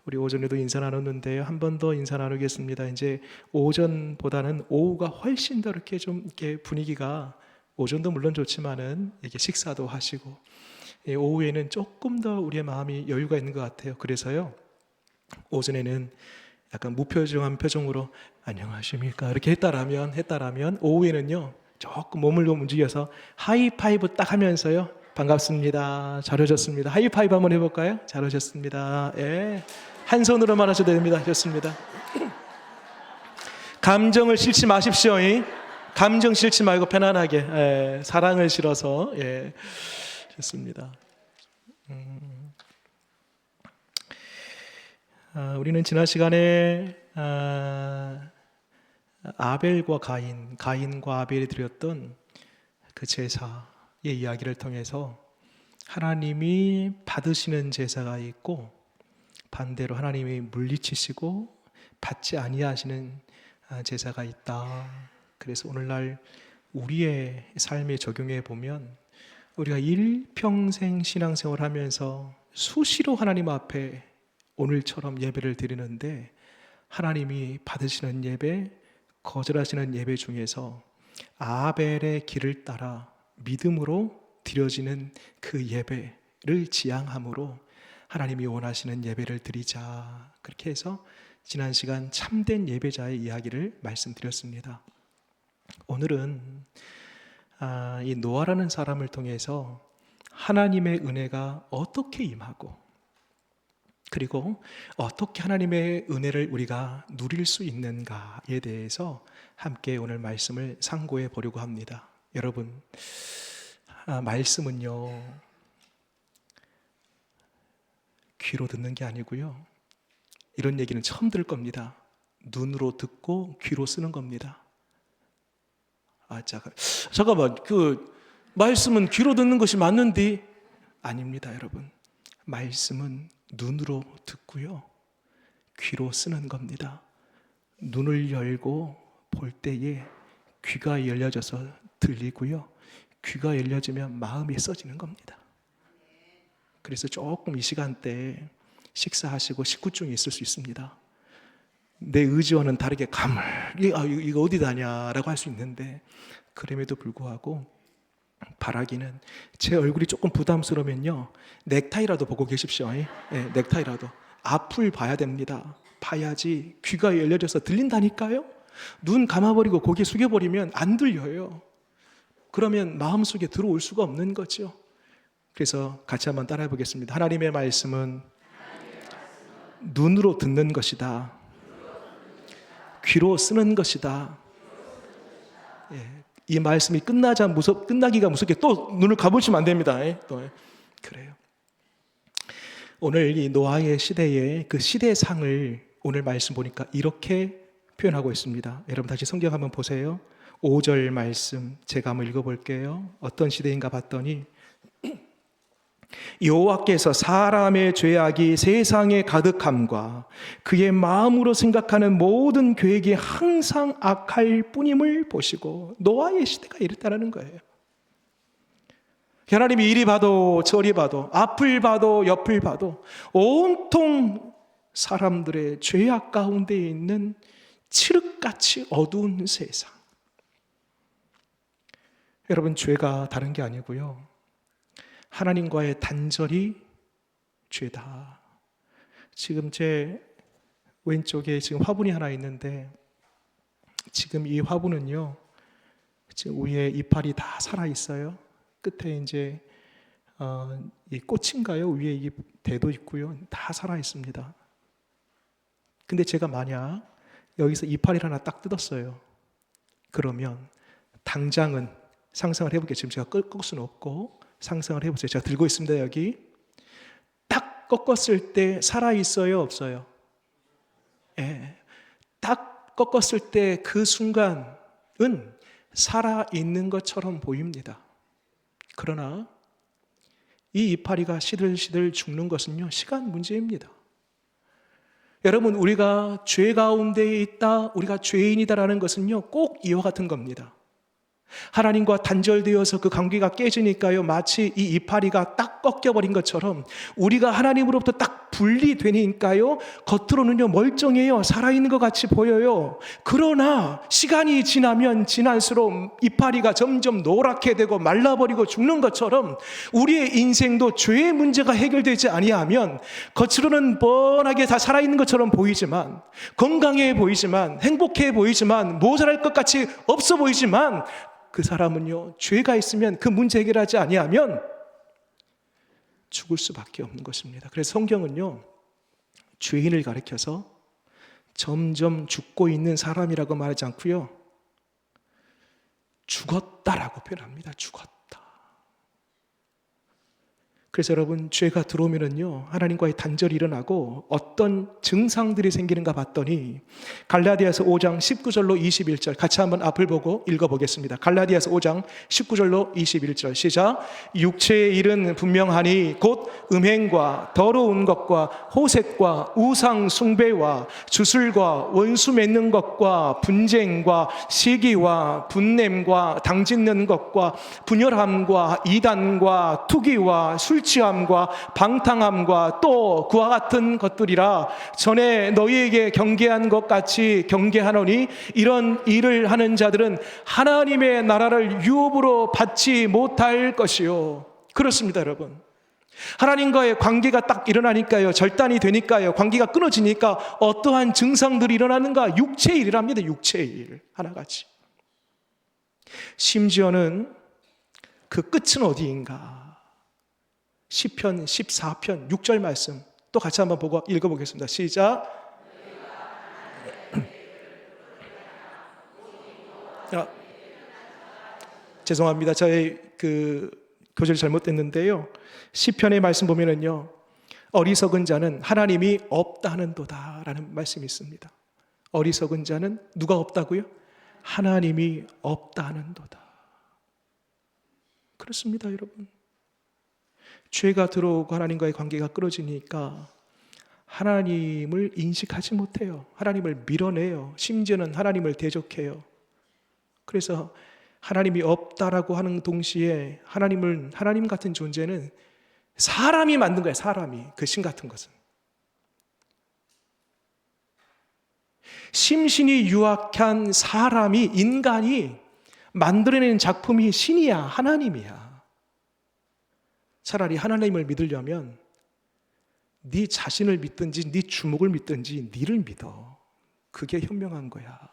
우리 오전에도 인사 나눴는데요. 한 번 더 인사 나누겠습니다. 이제 오전보다는 오후가 훨씬 더 이렇게 좀 이렇게 분위기가, 오전도 물론 좋지만은 이렇게 식사도 하시고, 오후에는 조금 더 우리의 마음이 여유가 있는 것 같아요. 그래서요, 오전에는 약간 무표정한 표정으로 안녕하십니까 이렇게 했다라면 오후에는요 조금 몸을 좀 움직여서 하이파이브 딱 하면서요, 반갑습니다, 잘 오셨습니다, 하이파이브 한번 해볼까요? 잘 오셨습니다. 예, 한 손으로만 하셔도 됩니다. 좋습니다. 감정을 실지 마십시오. 감정 실지 말고 편안하게, 사랑을 실어서, 좋습니다. 우리는 지난 시간에 아벨과 가인과 아벨이 드렸던 그 제사의 이야기를 통해서 하나님이 받으시는 제사가 있고, 반대로 하나님이 물리치시고 받지 아니하시는 제사가 있다. 그래서 오늘날 우리의 삶에 적용해 보면, 우리가 일평생 신앙생활 하면서 수시로 하나님 앞에 오늘처럼 예배를 드리는데, 하나님이 받으시는 예배, 거절하시는 예배 중에서 아벨의 길을 따라 믿음으로 드려지는 그 예배를 지향함으로 하나님이 원하시는 예배를 드리자. 그렇게 해서 지난 시간 참된 예배자의 이야기를 말씀드렸습니다. 오늘은 이 노아라는 사람을 통해서 하나님의 은혜가 어떻게 임하고, 그리고 어떻게 하나님의 은혜를 우리가 누릴 수 있는가에 대해서 함께 오늘 말씀을 상고해 보려고 합니다. 여러분, 말씀은요 귀로 듣는 게 아니고요, 이런 얘기는 처음 들을 겁니다. 눈으로 듣고 귀로 쓰는 겁니다. 잠깐만, 그 말씀은 귀로 듣는 것이 맞는데, 아닙니다. 여러분, 말씀은 눈으로 듣고요, 귀로 쓰는 겁니다. 눈을 열고 볼 때에 귀가 열려져서 들리고요, 귀가 열려지면 마음이 써지는 겁니다. 그래서 조금 이 시간대에 식사하시고 식구증이 있을 수 있습니다. 내 의지와는 다르게 이거 어디다냐라고 할 수 있는데, 그럼에도 불구하고 바라기는, 제 얼굴이 조금 부담스러우면요 넥타이라도 보고 계십시오. 넥타이라도 앞을 봐야 됩니다. 봐야지 귀가 열려져서 들린다니까요. 눈 감아버리고 고개 숙여버리면 안 들려요. 그러면 마음속에 들어올 수가 없는 거죠. 그래서 같이 한번 따라해 보겠습니다. 하나님의 말씀은 눈으로 듣는 것이다, 귀로 쓰는 것이다. 이 말씀이 끝나기가 무섭게 또 눈을 감으시면 안 됩니다. 또 그래요. 오늘 이 노아의 시대의 그 시대상을 오늘 말씀 보니까 이렇게 표현하고 있습니다. 여러분 다시 성경 한번 보세요. 5절 말씀 제가 한번 읽어볼게요. 어떤 시대인가 봤더니, 여호와께서 사람의 죄악이 세상에 가득함과 그의 마음으로 생각하는 모든 계획이 항상 악할 뿐임을 보시고, 노아의 시대가 이랬다는 거예요. 하나님이 이리 봐도 저리 봐도 앞을 봐도 옆을 봐도 온통 사람들의 죄악 가운데 있는 칠흑같이 어두운 세상. 여러분, 죄가 다른 게 아니고요, 하나님과의 단절이 죄다. 지금 제 왼쪽에 지금 화분이 하나 있는데, 지금 이 화분은요 지금 위에 이파리 다 살아 있어요. 끝에 이제 이 꽃인가요? 위에 이 대도 있고요, 다 살아 있습니다. 근데 제가 만약 여기서 이파리를 하나 딱 뜯었어요. 그러면 당장은 상상을 해볼게요. 지금 제가 꺾을 수는 없고 상상을 해보세요. 제가 들고 있습니다. 여기 딱 꺾었을 때 살아있어요? 없어요? 딱 꺾었을 때 그 순간은 살아있는 것처럼 보입니다. 그러나 이 이파리가 시들시들 죽는 것은요 시간 문제입니다. 여러분, 우리가 죄 가운데 있다, 우리가 죄인이다라는 것은요 꼭 이와 같은 겁니다. 하나님과 단절되어서 그 관계가 깨지니까요, 마치 이 이파리가 딱 꺾여버린 것처럼 우리가 하나님으로부터 딱 분리되니까요, 겉으로는요 멀쩡해요, 살아있는 것 같이 보여요. 그러나 시간이 지나면 지날수록 이파리가 점점 노랗게 되고 말라버리고 죽는 것처럼 우리의 인생도 죄의 문제가 해결되지 아니하면 겉으로는 뻔하게 다 살아있는 것처럼 보이지만, 건강해 보이지만, 행복해 보이지만, 모자랄 것 같이 없어 보이지만, 그 사람은요, 죄가 있으면 그 문제 해결하지 아니하면 죽을 수밖에 없는 것입니다. 그래서 성경은요, 죄인을 가리켜서 점점 죽고 있는 사람이라고 말하지 않고요, 죽었다라고 표현합니다. 죽었다. 그래서 여러분, 죄가 들어오면은요, 하나님과의 단절이 일어나고 어떤 증상들이 생기는가 봤더니, 갈라디아서 5장 19절로 21절 같이 한번 앞을 보고 읽어보겠습니다. 갈라디아서 5장 19절로 21절 시작. 육체의 일은 분명하니 곧 음행과 더러운 것과 호색과 우상 숭배와 주술과 원수 맺는 것과 분쟁과 시기와 분냄과 당짓는 것과 분열함과 이단과 투기와 술취함과 방탕함과 또 그와 같은 것들이라. 전에 너희에게 경계한 것 같이 경계하노니 이런 일을 하는 자들은 하나님의 나라를 유업으로 받지 못할 것이요. 그렇습니다, 여러분. 하나님과의 관계가 딱 일어나니까요, 절단이 되니까요, 관계가 끊어지니까 어떠한 증상들이 일어나는가? 육체의 일이랍니다. 육체의 일 하나같이. 심지어는 그 끝은 어디인가? 시편 14편 6절 말씀 또 같이 한번 보고 읽어보겠습니다. 시작. 죄송합니다. 저의 교절이 잘못됐는데요. 시편의 말씀 보면은요, 어리석은 자는 하나님이 없다는도다 라는 말씀이 있습니다. 어리석은 자는 누가 없다고요? 하나님이 없다는도다. 그렇습니다, 여러분. 죄가 들어오고 하나님과의 관계가 끊어지니까 하나님을 인식하지 못해요. 하나님을 밀어내요. 심지어는 하나님을 대적해요. 그래서 하나님이 없다라고 하는 동시에 하나님 같은 존재는 사람이 만든 거예요. 사람이. 그 신 같은 것은. 심신이 유약한 사람이, 인간이 만들어내는 작품이 신이야, 하나님이야. 차라리 하나님을 믿으려면 네 자신을 믿든지 네 주먹을 믿든지 네를 믿어. 그게 현명한 거야.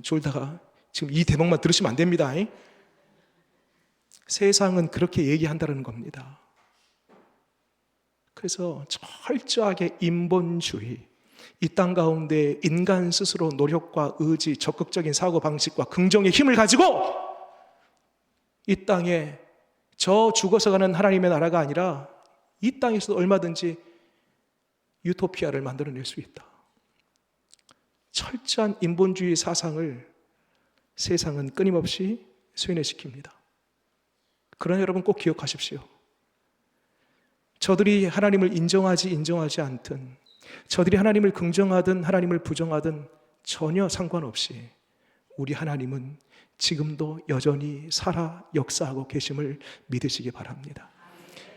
졸다가 지금 이 대목만 들으시면 안 됩니다. 세상은 그렇게 얘기한다는 겁니다. 그래서 철저하게 인본주의, 이 땅 가운데 인간 스스로 노력과 의지, 적극적인 사고방식과 긍정의 힘을 가지고 이 땅에 저 죽어서 가는 하나님의 나라가 아니라 이 땅에서도 얼마든지 유토피아를 만들어낼 수 있다. 철저한 인본주의 사상을 세상은 끊임없이 쇠뇌시킵니다. 그러나 여러분 꼭 기억하십시오. 저들이 하나님을 인정하지 않든, 저들이 하나님을 긍정하든 하나님을 부정하든 전혀 상관없이 우리 하나님은 지금도 여전히 살아 역사하고 계심을 믿으시기 바랍니다.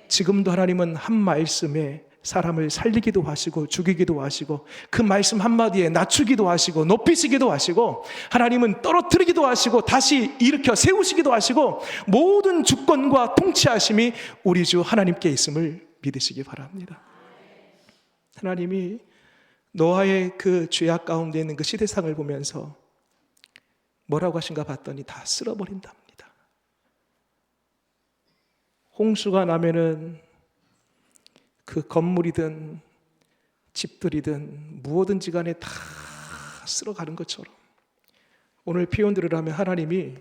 지금도 하나님은 한 말씀에 사람을 살리기도 하시고 죽이기도 하시고 그 말씀 한마디에 낮추기도 하시고 높이시기도 하시고 하나님은 떨어뜨리기도 하시고 다시 일으켜 세우시기도 하시고 모든 주권과 통치하심이 우리 주 하나님께 있음을 믿으시기 바랍니다. 하나님이 노아의 그 죄악 가운데 있는 그 시대상을 보면서 뭐라고 하신가 봤더니 다 쓸어버린답니다. 홍수가 나면은 그 건물이든 집들이든 무엇든지 간에 다 쓸어가는 것처럼 오늘 표현들을 하면 하나님이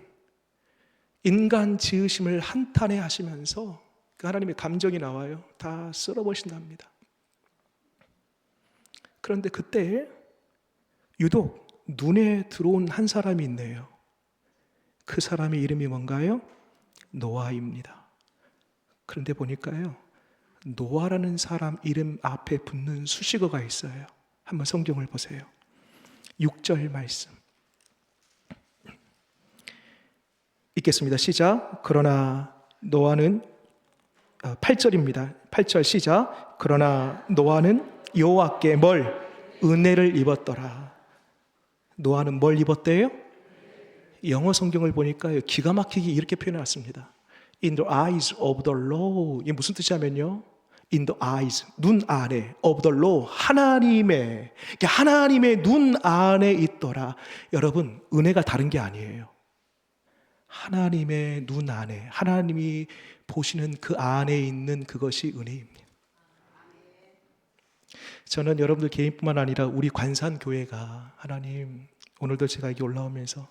인간 지으심을 한탄해 하시면서 그 하나님의 감정이 나와요. 다 쓸어버리신답니다. 그런데 그때 유독 눈에 들어온 한 사람이 있네요. 그 사람의 이름이 뭔가요? 노아입니다. 그런데 보니까요, 노아라는 사람 이름 앞에 붙는 수식어가 있어요. 한번 성경을 보세요. 6절 말씀. 읽겠습니다. 시작. 그러나 노아는 8절입니다. 8절 시작. 그러나 노아는 여호와께 뭘? 은혜를 입었더라. 노아는 뭘 입었대요? 영어 성경을 보니까 기가 막히게 이렇게 표현해놨습니다. In the eyes of the Lord. 이게 무슨 뜻이냐면요, In the eyes, 눈 안에, of the Lord, 하나님의 눈 안에 있더라. 여러분, 은혜가 다른 게 아니에요. 하나님의 눈 안에, 하나님이 보시는 그 안에 있는 그것이 은혜입니다. 저는 여러분들 개인뿐만 아니라 우리 관산교회가, 하나님, 오늘도 제가 여기 올라오면서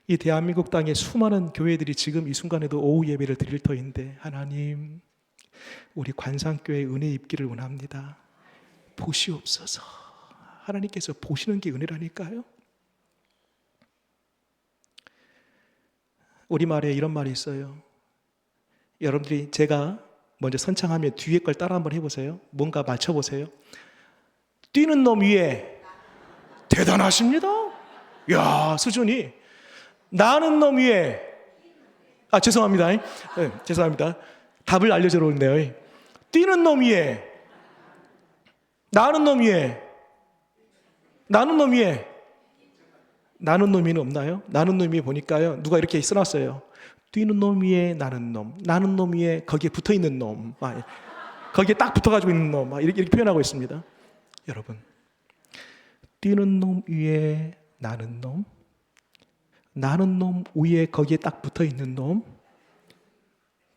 이 대한민국 땅에 수많은 교회들이 지금 이 순간에도 오후 예배를 드릴 터인데, 하나님, 우리 관산교회 은혜 입기를 원합니다. 보시옵소서. 하나님께서 보시는 게 은혜라니까요. 우리말에 이런 말이 있어요. 여러분들이 제가 먼저 선창하면 뒤에 걸 따라 한번 해보세요. 뭔가 맞춰보세요. 뛰는 놈 위에 대단하십니다. 야, 수준이. 나는 놈 위에, 죄송합니다. 네, 죄송합니다. 답을 알려주러 오는데요. 뛰는 놈 위에, 나는 놈 위에, 나는 놈 위에, 나는 놈 위는 없나요? 나는 놈 위에 보니까요, 누가 이렇게 써놨어요. 뛰는 놈 위에 나는 놈, 나는 놈 위에 거기에 붙어 있는 놈, 거기에 딱 붙어가지고 있는 놈, 이렇게 표현하고 있습니다. 여러분, 뛰는 놈 위에 나는 놈, 나는 놈 위에 거기에 딱 붙어 있는 놈,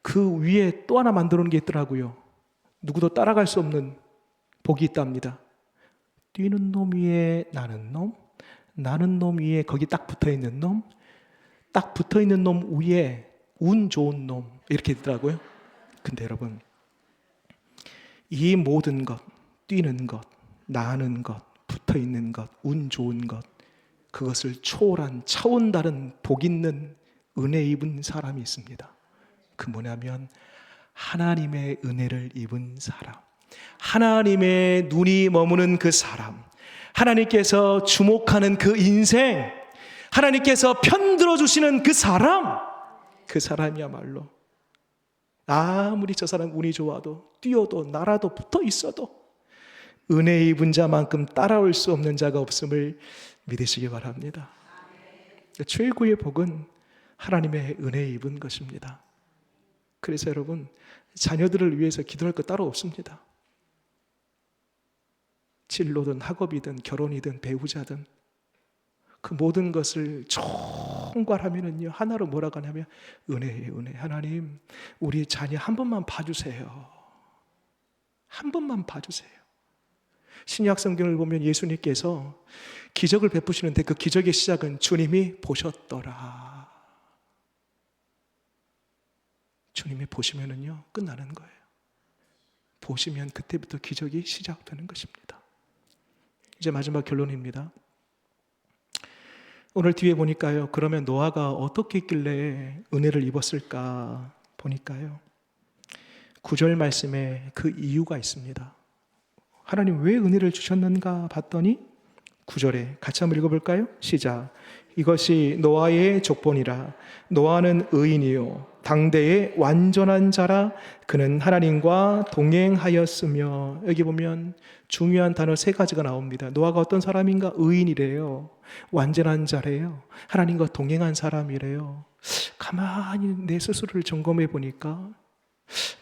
그 위에 또 하나 만들어 놓은 게 있더라고요. 누구도 따라갈 수 없는 복이 있답니다. 뛰는 놈 위에 나는 놈, 나는 놈 위에 거기 딱 붙어 있는 놈, 딱 붙어 있는 놈 위에 운 좋은 놈, 이렇게 있더라고요. 근데 여러분, 이 모든 것, 뛰는 것, 나는 것, 붙어 있는 것, 운 좋은 것, 그것을 초월한 차원 다른 복 있는 은혜 입은 사람이 있습니다. 그 뭐냐면 하나님의 은혜를 입은 사람, 하나님의 눈이 머무는 그 사람, 하나님께서 주목하는 그 인생, 하나님께서 편들어 주시는 그 사람, 그 사람이야말로 아무리 저 사람 운이 좋아도 뛰어도 날아도 붙어 있어도 은혜 입은 자만큼 따라올 수 없는 자가 없음을 믿으시기 바랍니다. 최고의 복은 하나님의 은혜 입은 것입니다. 그래서 여러분, 자녀들을 위해서 기도할 것 따로 없습니다. 진로든 학업이든 결혼이든 배우자든 그 모든 것을 총괄하면은요, 하나로 뭐라고 하냐면 은혜예요, 은혜. 하나님, 우리 자녀 한 번만 봐주세요. 한 번만 봐주세요. 신약 성경을 보면 예수님께서 기적을 베푸시는데 그 기적의 시작은 주님이 보셨더라. 주님이 보시면은요, 끝나는 거예요. 보시면 그때부터 기적이 시작되는 것입니다. 이제 마지막 결론입니다. 오늘 뒤에 보니까요, 그러면 노아가 어떻게 했길래 은혜를 입었을까 보니까요, 9절 말씀에 그 이유가 있습니다. 하나님 왜 은혜를 주셨는가 봤더니 9절에 같이 한번 읽어볼까요? 시작. 이것이 노아의 족본이라. 노아는 의인이요 당대의 완전한 자라. 그는 하나님과 동행하였으며. 여기 보면 중요한 단어 세 가지가 나옵니다. 노아가 어떤 사람인가? 의인이래요. 완전한 자래요. 하나님과 동행한 사람이래요. 가만히 내 스스로를 점검해 보니까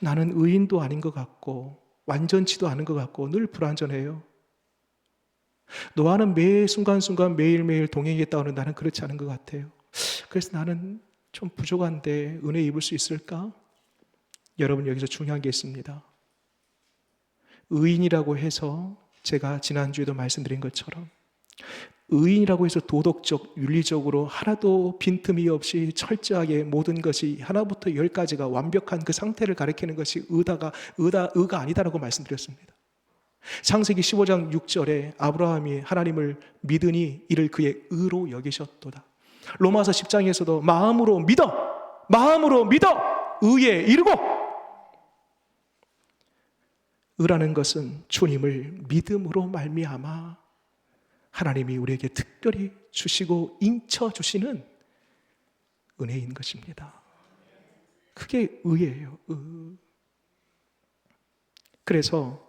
나는 의인도 아닌 것 같고 완전치도 않은 것 같고 늘 불완전해요. 노아는 매 순간순간 매일매일 동행했다고 하는 나는 그렇지 않은 것 같아요. 그래서 나는 좀 부족한데 은혜 입을 수 있을까? 여러분, 여기서 중요한 게 있습니다. 의인이라고 해서 제가 지난주에도 말씀드린 것처럼 의인이라고 해서 도덕적, 윤리적으로 하나도 빈틈이 없이 철저하게 모든 것이 하나부터 열까지가 완벽한 그 상태를 가리키는 것이 의가 아니다라고 말씀드렸습니다. 창세기 15장 6절에 아브라함이 하나님을 믿으니 이를 그의 의로 여기셨도다. 로마서 10장에서도 마음으로 믿어 의에 이르고. 의라는 것은 주님을 믿음으로 말미암아 하나님이 우리에게 특별히 주시고 인쳐주시는 은혜인 것입니다. 그게 의예요. 그래서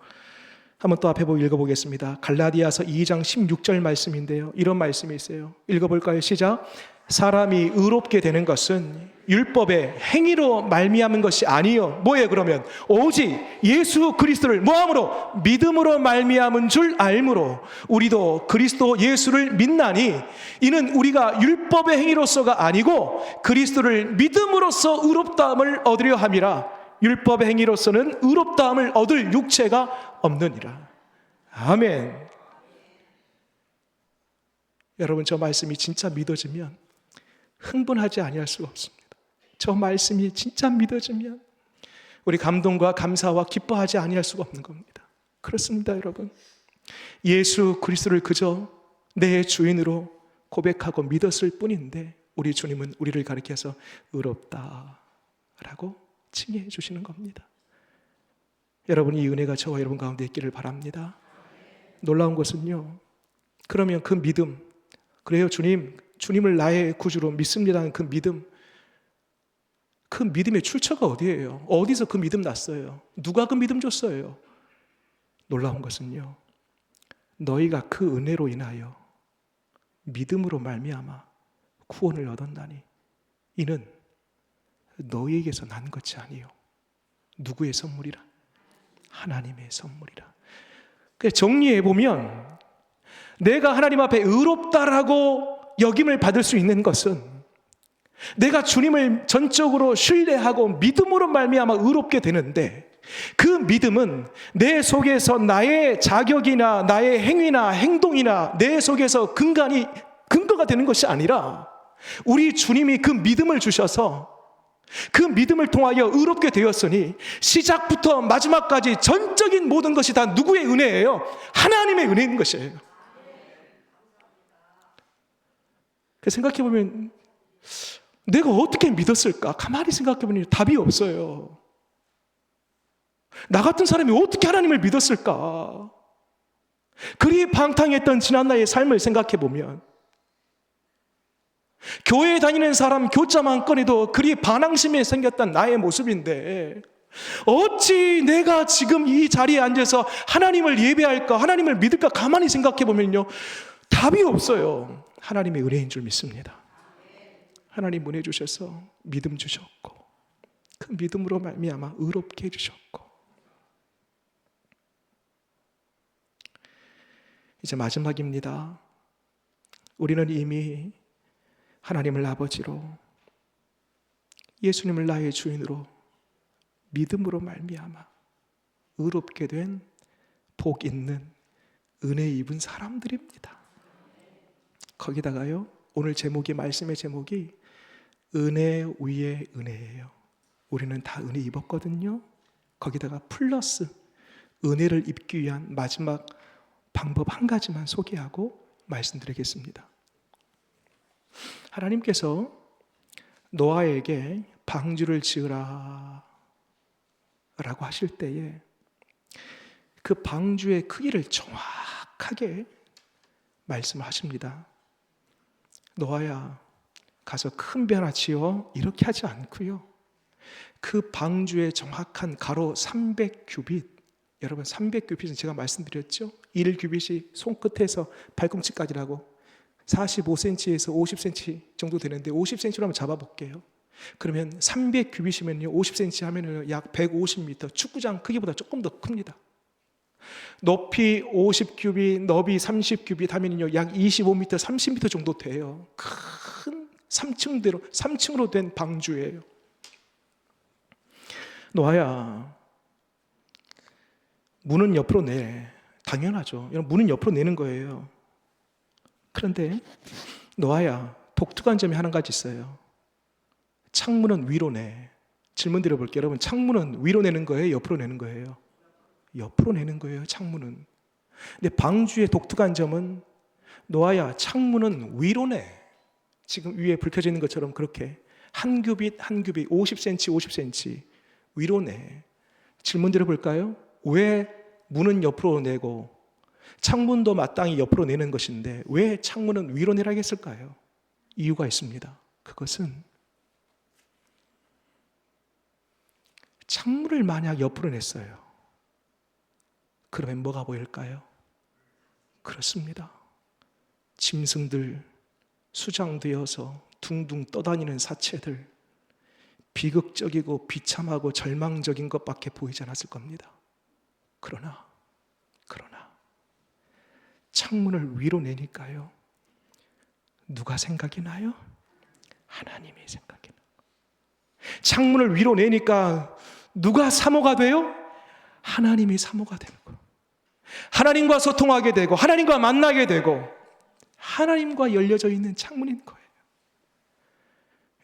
한번 또 앞에 보고 읽어보겠습니다. 갈라디아서 2장 16절 말씀인데요, 이런 말씀이 있어요. 읽어볼까요? 시작. 사람이 의롭게 되는 것은 율법의 행위로 말미암은 것이 아니요. 뭐예요 그러면? 오직 예수 그리스도를 뭐함으로? 믿음으로 말미암은 줄 알므로 우리도 그리스도 예수를 믿나니 이는 우리가 율법의 행위로서가 아니고 그리스도를 믿음으로써 의롭다함을 얻으려 함이라. 율법의 행위로서는 의롭다함을 얻을 육체가 없느니라. 아멘. 여러분, 저 말씀이 진짜 믿어지면 흥분하지 아니할 수가 없습니다. 저 말씀이 진짜 믿어지면 우리 감동과 감사와 기뻐하지 아니할 수가 없는 겁니다. 그렇습니다, 여러분. 예수 그리스도를 그저 내 주인으로 고백하고 믿었을 뿐인데 우리 주님은 우리를 가리켜서 의롭다라고 칭해 주시는 겁니다. 여러분, 이 은혜가 저와 여러분 가운데 있기를 바랍니다. 놀라운 것은요, 그러면 그 믿음, 그래요 주님을 나의 구주로 믿습니다는 그 믿음, 그 믿음의 출처가 어디예요? 어디서 그 믿음 났어요? 누가 그 믿음 줬어요? 놀라운 것은요, 너희가 그 은혜로 인하여 믿음으로 말미암아 구원을 얻었나니 이는 너희에게서 난 것이 아니요 누구의 선물이라? 하나님의 선물이라. 정리해보면 내가 하나님 앞에 의롭다라고 여김을 받을 수 있는 것은 내가 주님을 전적으로 신뢰하고 믿음으로 말미암아 의롭게 되는데, 그 믿음은 내 속에서 나의 자격이나 나의 행위나 행동이나 내 속에서 근거가 되는 것이 아니라 우리 주님이 그 믿음을 주셔서 그 믿음을 통하여 의롭게 되었으니 시작부터 마지막까지 전적인 모든 것이 다 누구의 은혜예요? 하나님의 은혜인 것이에요. 생각해보면 내가 어떻게 믿었을까? 가만히 생각해보면 답이 없어요. 나 같은 사람이 어떻게 하나님을 믿었을까? 그리 방탕했던 지난 나의 삶을 생각해보면 교회에 다니는 사람 교자만 꺼내도 그리 반항심에 생겼던 나의 모습인데 어찌 내가 지금 이 자리에 앉아서 하나님을 예배할까, 하나님을 믿을까 가만히 생각해보면요, 답이 없어요. 하나님의 은혜인 줄 믿습니다. 하나님 은혜 주셔서 믿음 주셨고 그 믿음으로 말미암아 의롭게 해주셨고, 이제 마지막입니다. 우리는 이미 하나님을 아버지로, 예수님을 나의 주인으로 믿음으로 말미암아 의롭게 된 복 있는 은혜 입은 사람들입니다. 거기다가요, 오늘 말씀의 제목이 은혜 위에 은혜예요. 우리는 다 은혜 입었거든요. 거기다가 플러스 은혜를 입기 위한 마지막 방법 한 가지만 소개하고 말씀드리겠습니다. 하나님께서 노아에게 방주를 지으라 라고 하실 때에 그 방주의 크기를 정확하게 말씀하십니다. 노아야, 가서 큰 배 하나 지어, 이렇게 하지 않고요, 그 방주의 정확한 가로 300규빗, 여러분 300규빗은 제가 말씀드렸죠? 1규빗이 손끝에서 발꿈치까지라고 45cm에서 50cm 정도 되는데 50cm로 한번 잡아볼게요. 그러면 300규빗이면요 50cm 하면은 약 150m, 축구장 크기보다 조금 더 큽니다. 높이 50규빗, 너비 30규빗 하면요 약 25m, 30m 정도 돼요. 큰 3층으로 된 방주예요. 노아야, 문은 옆으로 내. 당연하죠. 문은 옆으로 내는 거예요. 그런데 노아야, 독특한 점이 한 가지 있어요. 창문은 위로 내. 질문 드려볼게요. 여러분, 창문은 위로 내는 거예요? 옆으로 내는 거예요? 옆으로 내는 거예요, 창문은. 근데 방주의 독특한 점은 노아야, 창문은 위로 내. 지금 위에 불 켜져 있는 것처럼 그렇게 한 규빗 한 규빗 50cm 50cm 위로 내. 질문 드려볼까요? 왜 문은 옆으로 내고 창문도 마땅히 옆으로 내는 것인데 왜 창문은 위로 내라고 했을까요? 이유가 있습니다. 그것은 창문을 만약 옆으로 냈어요. 그러면 뭐가 보일까요? 그렇습니다. 짐승들, 수장되어서 둥둥 떠다니는 사체들, 비극적이고 비참하고 절망적인 것밖에 보이지 않았을 겁니다. 그러나 창문을 위로 내니까요, 누가 생각이 나요? 하나님이 생각이 나요. 창문을 위로 내니까 누가 사모가 돼요? 하나님이 사모가 되는 거예요. 하나님과 소통하게 되고 하나님과 만나게 되고 하나님과 열려져 있는 창문인 거예요.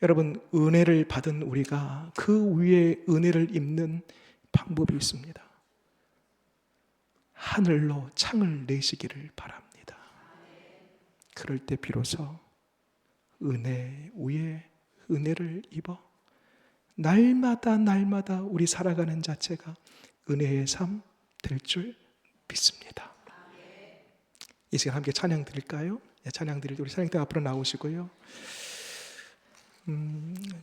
여러분, 은혜를 받은 우리가 그 위에 은혜를 입는 방법이 있습니다. 하늘로 창을 내시기를 바랍니다. 그럴 때 비로소 은혜 위에 은혜를 입어 날마다 우리 살아가는 자체가 은혜의 삶 될 줄 믿습니다. 이 시간 함께 찬양 드릴까요? 찬양 드릴 때 우리 찬양대 앞으로 나오시고요.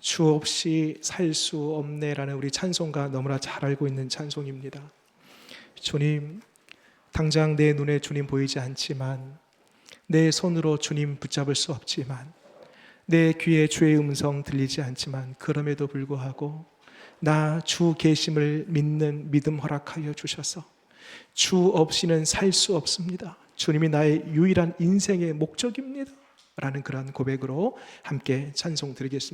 주 없이 살 수 없네라는 우리 찬송가 너무나 잘 알고 있는 찬송입니다. 주님, 당장 내 눈에 주님 보이지 않지만, 내 손으로 주님 붙잡을 수 없지만, 내 귀에 주의 음성 들리지 않지만, 그럼에도 불구하고 나 주 계심을 믿는 믿음 허락하여 주셔서 주 없이는 살 수 없습니다. 주님이 나의 유일한 인생의 목적입니다 라는 그러한 고백으로 함께 찬송 드리겠습니다.